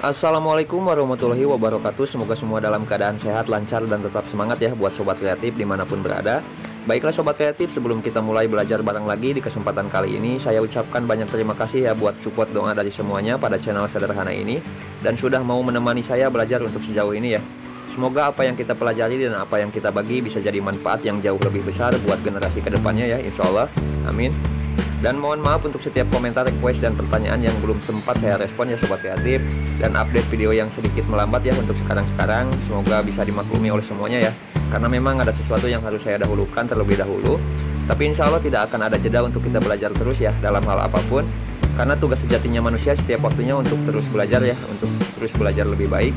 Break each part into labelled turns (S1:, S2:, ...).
S1: Assalamualaikum warahmatullahi wabarakatuh. Semoga semua dalam keadaan sehat, lancar, dan tetap semangat ya buat Sobat Kreatif dimanapun berada. Baiklah Sobat Kreatif, sebelum kita mulai belajar bareng lagi di kesempatan kali ini, saya ucapkan banyak terima kasih ya buat support doa dari semuanya pada channel sederhana ini, dan sudah mau menemani saya belajar untuk sejauh ini ya. Semoga apa yang kita pelajari dan apa yang kita bagi bisa jadi manfaat yang jauh lebih besar buat generasi kedepannya ya, insya Allah. Amin. Dan mohon maaf untuk setiap komentar, request, dan pertanyaan yang belum sempat saya respon ya Sobat Kreatif. Dan update video yang sedikit melambat ya untuk sekarang-sekarang. Semoga bisa dimaklumi oleh semuanya ya, karena memang ada sesuatu yang harus saya dahulukan terlebih dahulu. Tapi insya Allah tidak akan ada jeda untuk kita belajar terus ya dalam hal apapun. Karena tugas sejatinya manusia setiap waktunya untuk terus belajar ya, untuk terus belajar lebih baik.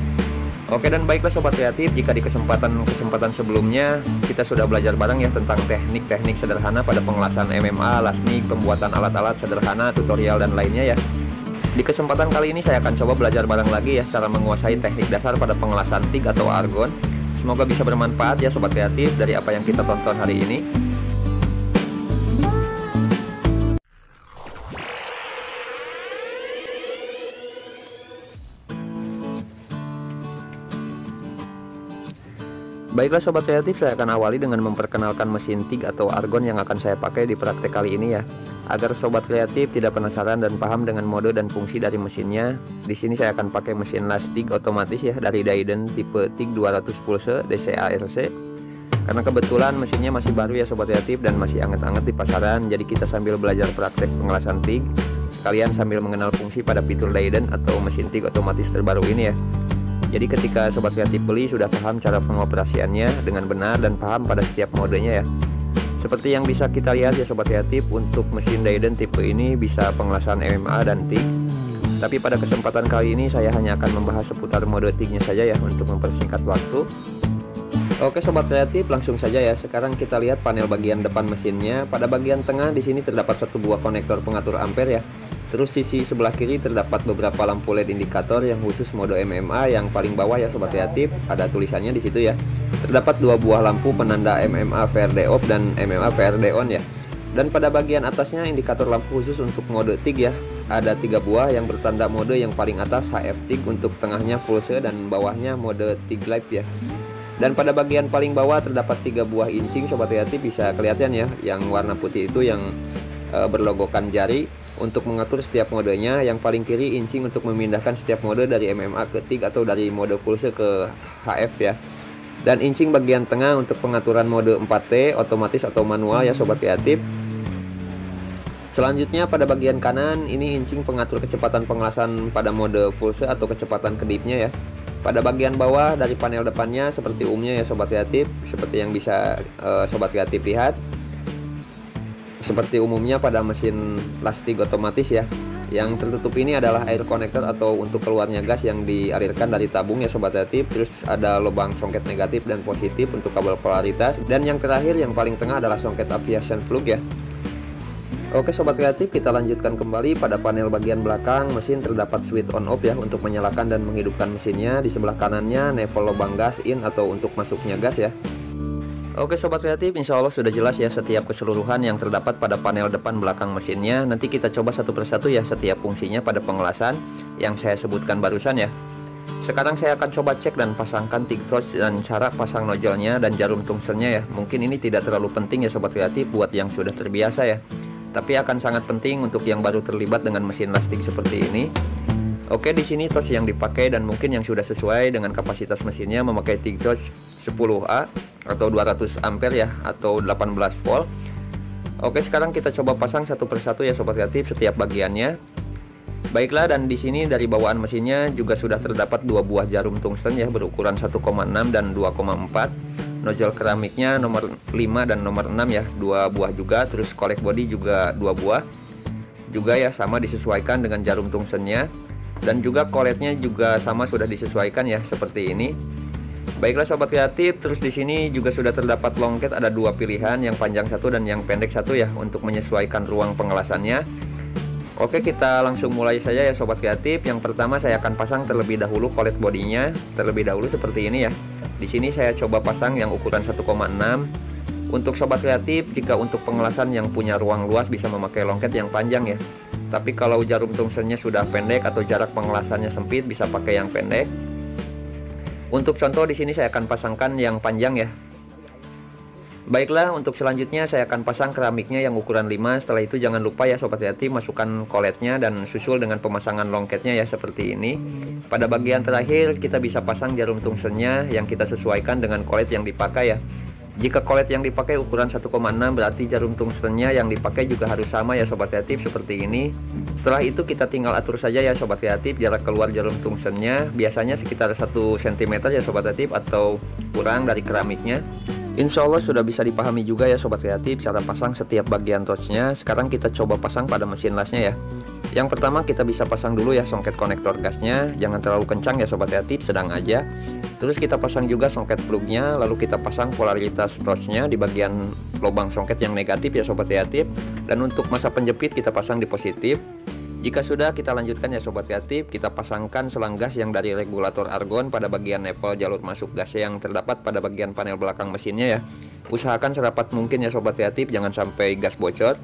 S1: Oke, dan baiklah Sobat Kreatif, jika di kesempatan sebelumnya kita sudah belajar bareng ya tentang teknik-teknik sederhana pada pengelasan MMA, lasmik, pembuatan alat-alat sederhana, tutorial, dan lainnya ya. Di kesempatan kali ini saya akan coba belajar bareng lagi ya cara menguasai teknik dasar pada pengelasan TIG atau argon. Semoga bisa bermanfaat ya Sobat Kreatif dari apa yang kita tonton hari ini. Baiklah Sobat Kreatif, saya akan awali dengan memperkenalkan mesin TIG atau argon yang akan saya pakai di praktek kali ini ya. Agar Sobat Kreatif tidak penasaran dan paham dengan mode dan fungsi dari mesinnya, di sini saya akan pakai mesin las TIG otomatis ya dari Diden tipe TIG 200 pulse DCA-RC. Karena kebetulan mesinnya masih baru ya Sobat Kreatif dan masih anget-anget di pasaran, jadi kita sambil belajar praktek pengelasan TIG sekalian sambil mengenal fungsi pada fitur Diden atau mesin TIG otomatis terbaru ini ya. Jadi ketika Sobat Kreatif beli sudah paham cara pengoperasiannya dengan benar dan paham pada setiap modenya ya. Seperti yang bisa kita lihat ya Sobat Kreatif, untuk mesin Diden tipe ini bisa pengelasan MMA dan TIG. Tapi pada kesempatan kali ini saya hanya akan membahas seputar mode TIG-nya saja ya untuk mempersingkat waktu. Oke Sobat Kreatif, langsung saja ya. Sekarang kita lihat panel bagian depan mesinnya. Pada bagian tengah di sini terdapat satu buah konektor pengatur ampere ya. Terus sisi sebelah kiri terdapat beberapa lampu LED indikator yang khusus mode MMA. Yang paling bawah ya Sobat Kreatif ada tulisannya di situ ya. Terdapat dua buah lampu penanda MMA VRD off dan MMA VRD on ya. Dan pada bagian atasnya indikator lampu khusus untuk mode TIG ya. Ada 3 buah yang bertanda mode, yang paling atas HF TIG, untuk tengahnya pulse, dan bawahnya mode TIG live ya. Dan pada bagian paling bawah terdapat 3 buah incing Sobat Kreatif, bisa kelihatan ya. Yang warna putih itu yang berlogokan jari untuk mengatur setiap modenya. Yang paling kiri incing untuk memindahkan setiap mode dari MMA ke TIG atau dari mode pulse ke HF ya. Dan incing bagian tengah untuk pengaturan mode 4T otomatis atau manual ya Sobat Kreatif. Selanjutnya pada bagian kanan ini incing pengatur kecepatan pengelasan pada mode pulse atau kecepatan kedipnya ya. Pada bagian bawah dari panel depannya seperti umumnya ya Sobat Kreatif, seperti yang bisa Sobat Kreatif lihat. Seperti umumnya pada mesin las TIG otomatis ya. Yang tertutup ini adalah air connector atau untuk keluarnya gas yang dialirkan dari tabung ya Sobat Kreatif. Terus ada lubang songket negatif dan positif untuk kabel polaritas. Dan yang terakhir yang paling tengah adalah songket aviation plug ya. Oke Sobat Kreatif, kita lanjutkan kembali. Pada panel bagian belakang mesin terdapat switch on off ya untuk menyalakan dan menghidupkan mesinnya. Di sebelah kanannya level lubang gas in atau untuk masuknya gas ya. Oke Sobat Kreatif, insya Allah sudah jelas ya setiap keseluruhan yang terdapat pada panel depan belakang mesinnya. Nanti kita coba satu persatu ya setiap fungsinya pada pengelasan yang saya sebutkan barusan ya. Sekarang saya akan coba cek dan pasangkan TIG torch dan cara pasang nozzle-nya dan jarum tungstennya ya. Mungkin ini tidak terlalu penting ya Sobat Kreatif buat yang sudah terbiasa ya, tapi akan sangat penting untuk yang baru terlibat dengan mesin las TIG seperti ini. Oke, di sini torch yang dipakai dan mungkin yang sudah sesuai dengan kapasitas mesinnya memakai TIG torch 10A atau 200 ampere ya, atau 18 volt. Oke, sekarang kita coba pasang satu persatu ya Sobat Kreatif setiap bagiannya. Baiklah, dan di sini dari bawaan mesinnya juga sudah terdapat 2 buah jarum tungsten ya berukuran 1,6 dan 2,4. Nozzle keramiknya nomor 5 dan nomor 6 ya, 2 buah juga. Terus kolek body juga 2 buah. Juga ya sama disesuaikan dengan jarum tungstennya. Dan juga koletnya juga sama sudah disesuaikan ya seperti ini. Baiklah Sobat Kreatif, terus di sini juga sudah terdapat longket, ada 2 pilihan, yang panjang 1 dan yang pendek 1 ya untuk menyesuaikan ruang pengelasannya. Oke, kita langsung mulai saja ya Sobat Kreatif. Yang pertama saya akan pasang terlebih dahulu kolet bodinya terlebih dahulu seperti ini ya. Di sini saya coba pasang yang ukuran 1,6 Untuk sobat kreatif, jika untuk pengelasan yang punya ruang luas bisa memakai longket yang panjang ya. Tapi kalau jarum tungstennya sudah pendek atau jarak pengelasannya sempit bisa pakai yang pendek. Untuk contoh di sini saya akan pasangkan yang panjang ya. Baiklah, untuk selanjutnya saya akan pasang keramiknya yang ukuran 5. Setelah itu jangan lupa ya sobat kreatif, masukkan koletnya dan susul dengan pemasangan longketnya ya seperti ini. Pada bagian terakhir kita bisa pasang jarum tungstennya yang kita sesuaikan dengan kolet yang dipakai ya. Jika kolet yang dipakai ukuran 1,6 berarti jarum tungstennya yang dipakai juga harus sama ya sobat kreatif seperti ini. Setelah itu kita tinggal atur saja ya sobat kreatif jarak keluar jarum tungstennya, biasanya sekitar 1 cm ya sobat kreatif atau kurang dari keramiknya. Insya Allah sudah bisa dipahami juga ya sobat kreatif cara pasang setiap bagian torchnya. Sekarang kita coba pasang pada mesin lasnya ya. Yang pertama kita bisa pasang dulu ya songket konektor gasnya, jangan terlalu kencang ya sobat kreatif, sedang aja. Terus kita pasang juga songket plugnya, lalu kita pasang polaritas torchnya di bagian lubang songket yang negatif ya sobat kreatif. Dan untuk masa penjepit kita pasang di positif. Jika sudah, kita lanjutkan ya sobat kreatif, kita pasangkan selang gas yang dari regulator argon pada bagian nipple jalur masuk gas yang terdapat pada bagian panel belakang mesinnya ya. Usahakan serapat mungkin ya sobat kreatif, jangan sampai gas bocor.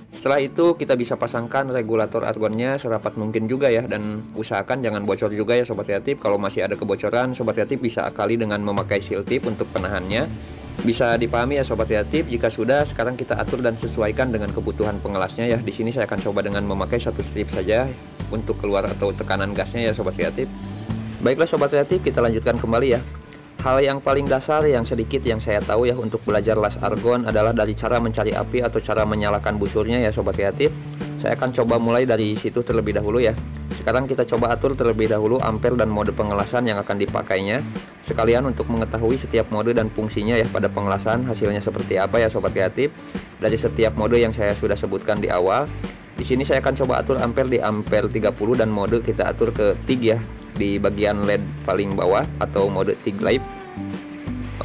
S1: Setelah itu kita bisa pasangkan regulator argonnya serapat mungkin juga ya, dan usahakan jangan bocor juga ya sobat kreatif. Kalau masih ada kebocoran, sobat kreatif bisa akali dengan memakai seal tip untuk penahannya. Bisa dipahami ya sobat kreatif. Jika sudah, sekarang kita atur dan sesuaikan dengan kebutuhan pengelasnya ya. Di sini saya akan coba dengan memakai 1 strip saja untuk keluar atau tekanan gasnya ya sobat kreatif. Baiklah sobat kreatif, kita lanjutkan kembali ya. Hal yang paling dasar yang sedikit yang saya tahu ya untuk belajar las argon adalah dari cara mencari api atau cara menyalakan busurnya ya sobat kreatif. Saya akan coba mulai dari situ terlebih dahulu ya. Sekarang kita coba atur terlebih dahulu ampere dan mode pengelasan yang akan dipakainya. Sekalian untuk mengetahui setiap mode dan fungsinya ya pada pengelasan hasilnya seperti apa ya sobat kreatif. Dari setiap mode yang saya sudah sebutkan di awal. Di sini saya akan coba atur ampere di ampere 30 dan mode kita atur ke TIG ya di bagian LED paling bawah atau mode TIG live.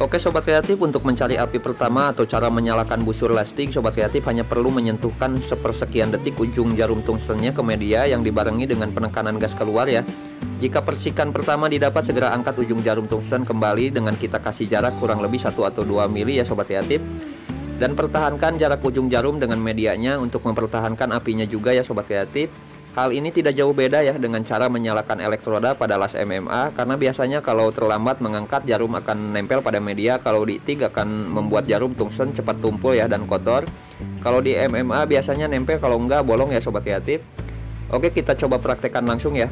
S1: Oke sobat kreatif, untuk mencari api pertama atau cara menyalakan busur lastik, sobat kreatif hanya perlu menyentuhkan sepersekian detik ujung jarum tungstennya ke media yang dibarengi dengan penekanan gas keluar ya. Jika percikan pertama didapat, segera angkat ujung jarum tungsten kembali dengan kita kasih jarak kurang lebih 1 atau 2 mili ya sobat kreatif. Dan pertahankan jarak ujung jarum dengan medianya untuk mempertahankan apinya juga ya sobat kreatif. Hal ini tidak jauh beda ya dengan cara menyalakan elektroda pada las MMA, karena biasanya kalau terlambat mengangkat jarum akan nempel pada media, kalau di TIG akan membuat jarum tungsten cepat tumpul ya dan kotor. Kalau di MMA biasanya nempel, kalau enggak bolong ya sobat kreatif. Oke, kita coba praktekkan langsung ya.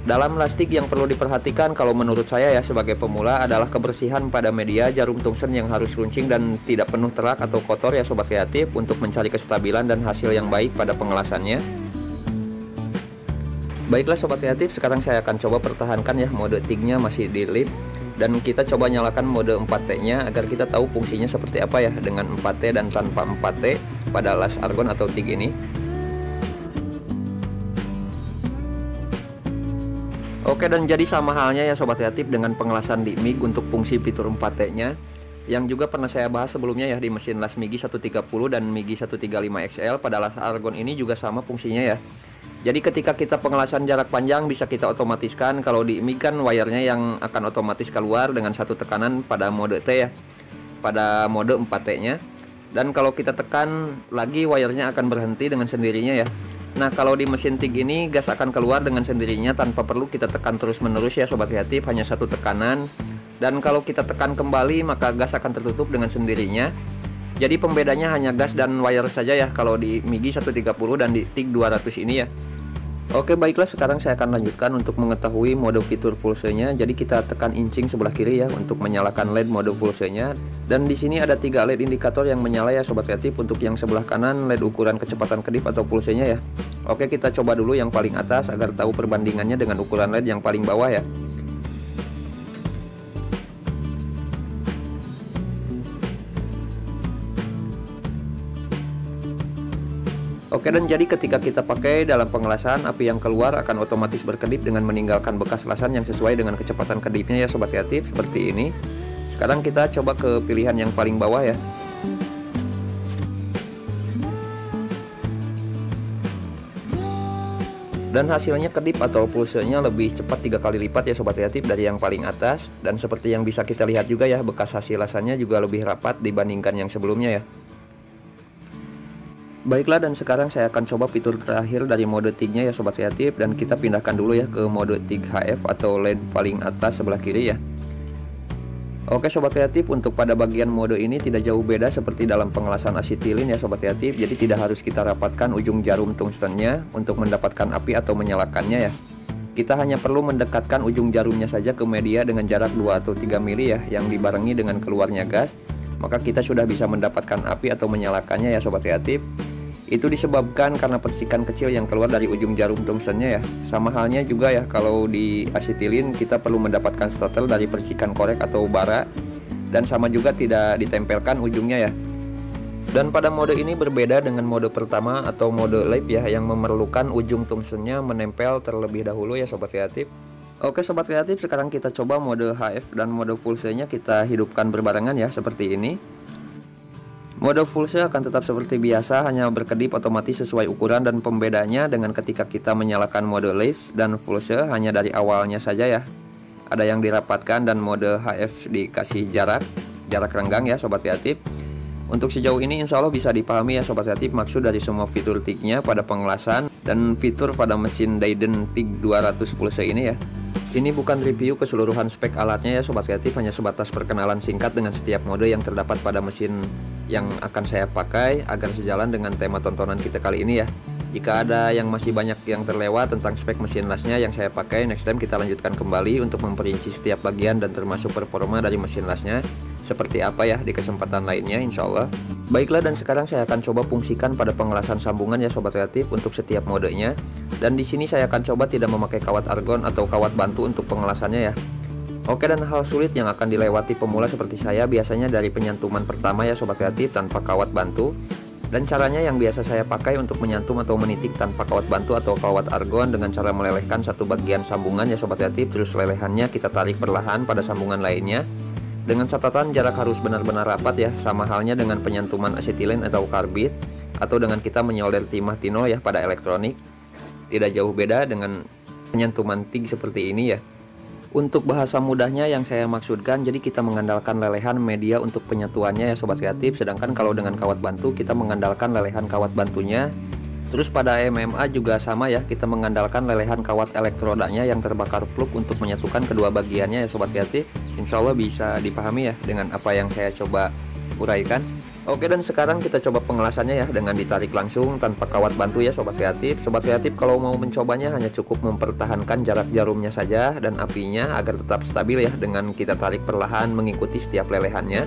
S1: Dalam lastik yang perlu diperhatikan kalau menurut saya ya sebagai pemula adalah kebersihan pada media jarum tungsten yang harus runcing dan tidak penuh terak atau kotor ya sobat kreatif untuk mencari kestabilan dan hasil yang baik pada pengelasannya. Baiklah sobat kreatif, sekarang saya akan coba pertahankan ya mode TIG-nya masih di live, dan kita coba nyalakan mode 4T-nya agar kita tahu fungsinya seperti apa ya dengan 4T dan tanpa 4T pada las argon atau TIG ini. Oke, dan jadi sama halnya ya sobat kreatif dengan pengelasan di MIG untuk fungsi fitur 4T-nya yang juga pernah saya bahas sebelumnya ya di mesin las MIGI 130 dan MIGI 135XL. Pada las argon ini juga sama fungsinya ya. Jadi ketika kita pengelasan jarak panjang bisa kita otomatiskan. Kalau di MIG kan wire-nya yang akan otomatis keluar dengan 1 tekanan pada mode T ya, pada mode 4T-nya. Dan kalau kita tekan lagi wire-nya akan berhenti dengan sendirinya ya. Nah kalau di mesin TIG ini gas akan keluar dengan sendirinya tanpa perlu kita tekan terus menerus ya sobat kreatif, hanya 1 tekanan. Dan kalau kita tekan kembali maka gas akan tertutup dengan sendirinya. Jadi pembedanya hanya gas dan wire saja ya kalau di MIGI 130 dan di TIG 200 ini ya. Oke, baiklah, sekarang saya akan lanjutkan untuk mengetahui mode fitur pulsenya. Jadi kita tekan incing sebelah kiri ya untuk menyalakan LED mode pulsenya. Dan di sini ada 3 LED indikator yang menyala ya sobat kreatif. Untuk yang sebelah kanan LED ukuran kecepatan kedip atau pulsenya ya. Oke, kita coba dulu yang paling atas agar tahu perbandingannya dengan ukuran LED yang paling bawah ya. Oke, dan jadi ketika kita pakai dalam pengelasan, api yang keluar akan otomatis berkedip dengan meninggalkan bekas lasan yang sesuai dengan kecepatan kedipnya ya sobat kreatif, seperti ini. Sekarang kita coba ke pilihan yang paling bawah ya. Dan hasilnya kedip atau pulsenya lebih cepat 3 kali lipat ya sobat kreatif dari yang paling atas. Dan seperti yang bisa kita lihat juga ya, bekas hasil lasannya juga lebih rapat dibandingkan yang sebelumnya ya. Baiklah, dan sekarang saya akan coba fitur terakhir dari mode TIG-nya ya sobat kreatif, dan kita pindahkan dulu ya ke mode TIG HF atau LED paling atas sebelah kiri ya. Oke sobat kreatif, untuk pada bagian mode ini tidak jauh beda seperti dalam pengelasan asetilin ya sobat kreatif. Jadi tidak harus kita rapatkan ujung jarum tungstennya untuk mendapatkan api atau menyalakannya ya. Kita hanya perlu mendekatkan ujung jarumnya saja ke media dengan jarak 2 atau 3 mili ya, yang dibarengi dengan keluarnya gas. Maka kita sudah bisa mendapatkan api atau menyalakannya ya sobat kreatif. Itu disebabkan karena percikan kecil yang keluar dari ujung jarum tungstennya ya. Sama halnya juga ya, kalau di asetilin kita perlu mendapatkan starter dari percikan korek atau bara, dan sama juga tidak ditempelkan ujungnya ya. Dan pada mode ini berbeda dengan mode pertama atau mode lab ya, yang memerlukan ujung tungstennya menempel terlebih dahulu ya sobat kreatif. Oke sobat kreatif, sekarang kita coba mode HF dan mode full nya kita hidupkan berbarengan ya, seperti ini. Mode full shell akan tetap seperti biasa, hanya berkedip otomatis sesuai ukuran, dan pembedanya dengan ketika kita menyalakan mode live dan full shell hanya dari awalnya saja ya. Ada yang dirapatkan, dan mode HF dikasih jarak renggang ya sobat kreatif. Untuk sejauh ini insya Allah bisa dipahami ya sobat kreatif maksud dari semua fitur TIG-nya pada pengelasan dan fitur pada mesin Dayden TIG 200 full shell ini ya. Ini bukan review keseluruhan spek alatnya ya sobat kreatif, hanya sebatas perkenalan singkat dengan setiap mode yang terdapat pada mesin yang akan saya pakai agar sejalan dengan tema tontonan kita kali ini ya. Jika ada yang masih banyak yang terlewat tentang spek mesin lasnya yang saya pakai, next time kita lanjutkan kembali untuk memperinci setiap bagian dan termasuk performa dari mesin lasnya seperti apa ya di kesempatan lainnya insya Allah. Baiklah, dan sekarang saya akan coba fungsikan pada pengelasan sambungan ya sobat kreatif untuk setiap modenya. Dan di sini saya akan coba tidak memakai kawat argon atau kawat bantu untuk pengelasannya ya. Oke, dan hal sulit yang akan dilewati pemula seperti saya biasanya dari penyantuman pertama ya sobat kreatif tanpa kawat bantu. Dan caranya yang biasa saya pakai untuk menyantum atau menitik tanpa kawat bantu atau kawat argon dengan cara melelehkan satu bagian sambungan ya sobat kreatif, terus lelehannya kita tarik perlahan pada sambungan lainnya. Dengan catatan jarak harus benar-benar rapat ya, sama halnya dengan penyantuman asetilin atau karbit, atau dengan kita menyolder timah tino ya pada elektronik. Tidak jauh beda dengan penyantuman TIG seperti ini ya. Untuk bahasa mudahnya yang saya maksudkan, jadi kita mengandalkan lelehan media untuk penyatuannya ya sobat kreatif, sedangkan kalau dengan kawat bantu kita mengandalkan lelehan kawat bantunya. Terus pada MMA juga sama ya, kita mengandalkan lelehan kawat elektrodanya yang terbakar plug untuk menyatukan kedua bagiannya ya sobat kreatif. Insya Allah bisa dipahami ya dengan apa yang saya coba uraikan. Oke, dan sekarang kita coba pengelasannya ya dengan ditarik langsung tanpa kawat bantu ya sobat kreatif. Sobat kreatif kalau mau mencobanya hanya cukup mempertahankan jarak jarumnya saja dan apinya agar tetap stabil ya, dengan kita tarik perlahan mengikuti setiap lelehannya.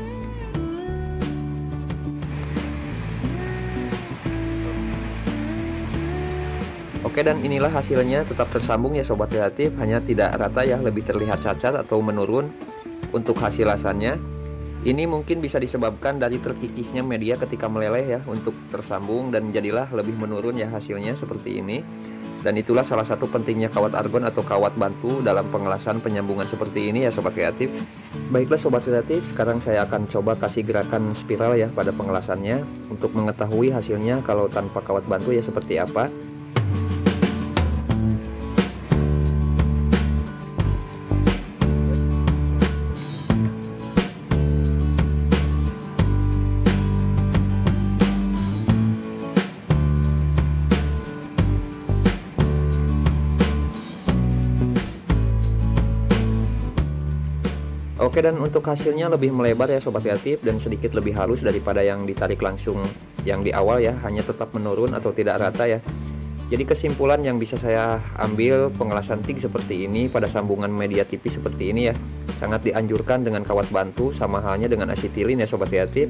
S1: Oke, dan inilah hasilnya, tetap tersambung ya sobat kreatif, hanya tidak rata ya, lebih terlihat cacat atau menurun untuk hasil lasannya. Ini mungkin bisa disebabkan dari terkikisnya media ketika meleleh ya untuk tersambung, dan jadilah lebih menurun ya hasilnya seperti ini. Dan itulah salah satu pentingnya kawat argon atau kawat bantu dalam pengelasan penyambungan seperti ini ya sobat kreatif. Baiklah sobat kreatif, sekarang saya akan coba kasih gerakan spiral ya pada pengelasannya untuk mengetahui hasilnya kalau tanpa kawat bantu ya seperti apa. Oke, dan untuk hasilnya lebih melebar ya sobat kreatif dan sedikit lebih halus daripada yang ditarik langsung yang di awal ya, hanya tetap menurun atau tidak rata ya. Jadi kesimpulan yang bisa saya ambil, pengelasan TIG seperti ini pada sambungan media tipis seperti ini ya, sangat dianjurkan dengan kawat bantu, sama halnya dengan asetilin ya sobat kreatif.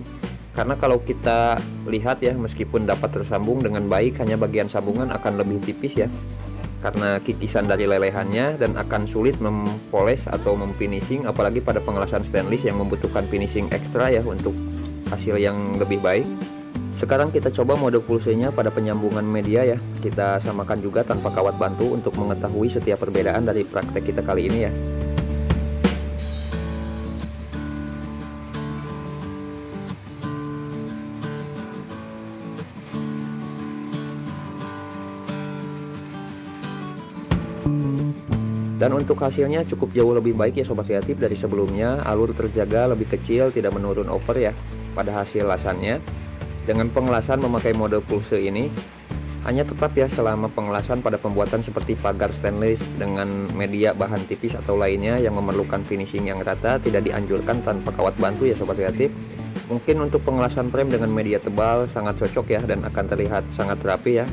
S1: Karena kalau kita lihat ya, meskipun dapat tersambung dengan baik, hanya bagian sambungan akan lebih tipis ya, karena kikisan dari lelehannya, dan akan sulit mempoles atau memfinishing, apalagi pada pengelasan stainless yang membutuhkan finishing ekstra ya untuk hasil yang lebih baik. Sekarang kita coba mode full nya pada penyambungan media ya, kita samakan juga tanpa kawat bantu untuk mengetahui setiap perbedaan dari praktek kita kali ini ya. Dan untuk hasilnya cukup jauh lebih baik ya sobat kreatif dari sebelumnya. Alur terjaga lebih kecil, tidak menurun over ya pada hasil lasannya. Dengan pengelasan memakai mode pulse ini hanya tetap ya selama pengelasan pada pembuatan seperti pagar stainless dengan media bahan tipis atau lainnya yang memerlukan finishing yang rata, tidak dianjurkan tanpa kawat bantu ya sobat kreatif. Mungkin untuk pengelasan frame dengan media tebal sangat cocok ya dan akan terlihat sangat rapi ya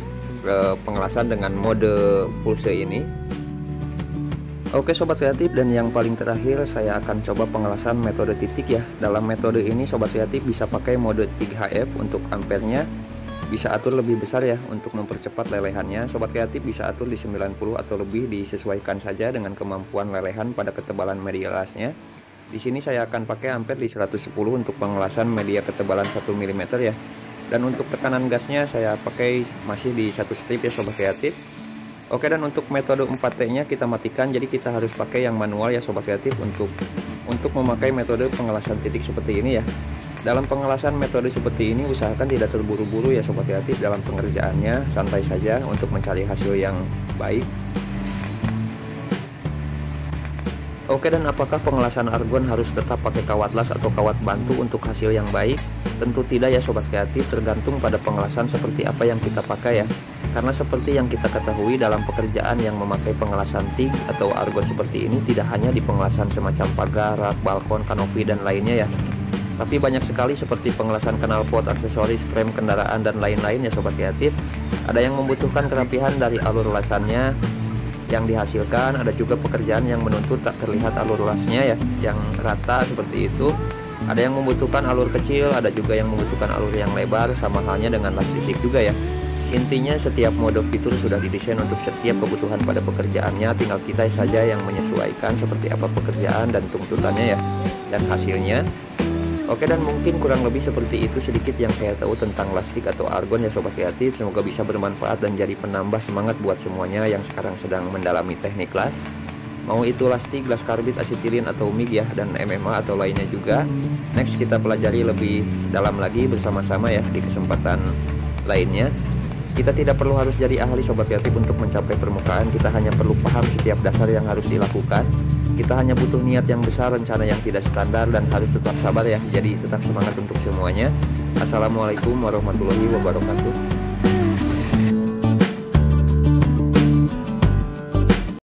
S1: pengelasan dengan mode pulse ini. Oke sobat kreatif, dan yang paling terakhir saya akan coba pengelasan metode titik ya. Dalam metode ini sobat kreatif bisa pakai mode 3HF untuk ampernya. Bisa atur lebih besar ya untuk mempercepat lelehannya. Sobat kreatif bisa atur di 90 atau lebih, disesuaikan saja dengan kemampuan lelehan pada ketebalan media lasnya. Di sini saya akan pakai ampere di 110 untuk pengelasan media ketebalan 1 mm ya. Dan untuk tekanan gasnya saya pakai masih di 1 strip ya sobat kreatif. Oke, dan untuk metode 4T nya kita matikan, jadi kita harus pakai yang manual ya sobat kreatif untuk memakai metode pengelasan titik seperti ini ya. Dalam pengelasan metode seperti ini usahakan tidak terburu-buru ya sobat kreatif dalam pengerjaannya, santai saja untuk mencari hasil yang baik. Oke, dan apakah pengelasan argon harus tetap pakai kawat las atau kawat bantu untuk hasil yang baik? Tentu tidak ya sobat kreatif, tergantung pada pengelasan seperti apa yang kita pakai ya. Karena seperti yang kita ketahui dalam pekerjaan yang memakai pengelasan TIG atau argon seperti ini tidak hanya di pengelasan semacam pagar, rak, balkon, kanopi dan lainnya ya. Tapi banyak sekali seperti pengelasan knalpot, aksesoris, frame kendaraan dan lain-lain ya sobat kreatif. Ada yang membutuhkan kerapihan dari alur lasannya yang dihasilkan, ada juga pekerjaan yang menuntut tak terlihat alur lasnya ya, yang rata seperti itu. Ada yang membutuhkan alur kecil, ada juga yang membutuhkan alur yang lebar, sama halnya dengan las listrik juga ya. Intinya setiap mode fitur sudah didesain untuk setiap kebutuhan pada pekerjaannya, tinggal kita saja yang menyesuaikan seperti apa pekerjaan dan tuntutannya ya, dan hasilnya. Oke, dan mungkin kurang lebih seperti itu sedikit yang saya tahu tentang lastik atau argon ya sobat kreatif. Semoga bisa bermanfaat dan jadi penambah semangat buat semuanya yang sekarang sedang mendalami teknik las. Mau itu lastik, gelas karbit, asetilin atau MIG ya, dan MMA atau lainnya juga. Next kita pelajari lebih dalam lagi bersama-sama ya di kesempatan lainnya. Kita tidak perlu harus jadi ahli sobat kreatif untuk mencapai permukaan, kita hanya perlu paham setiap dasar yang harus dilakukan. Kita hanya butuh niat yang besar, rencana yang tidak standar, dan harus tetap sabar ya. Jadi tetap semangat untuk semuanya. Assalamualaikum warahmatullahi wabarakatuh.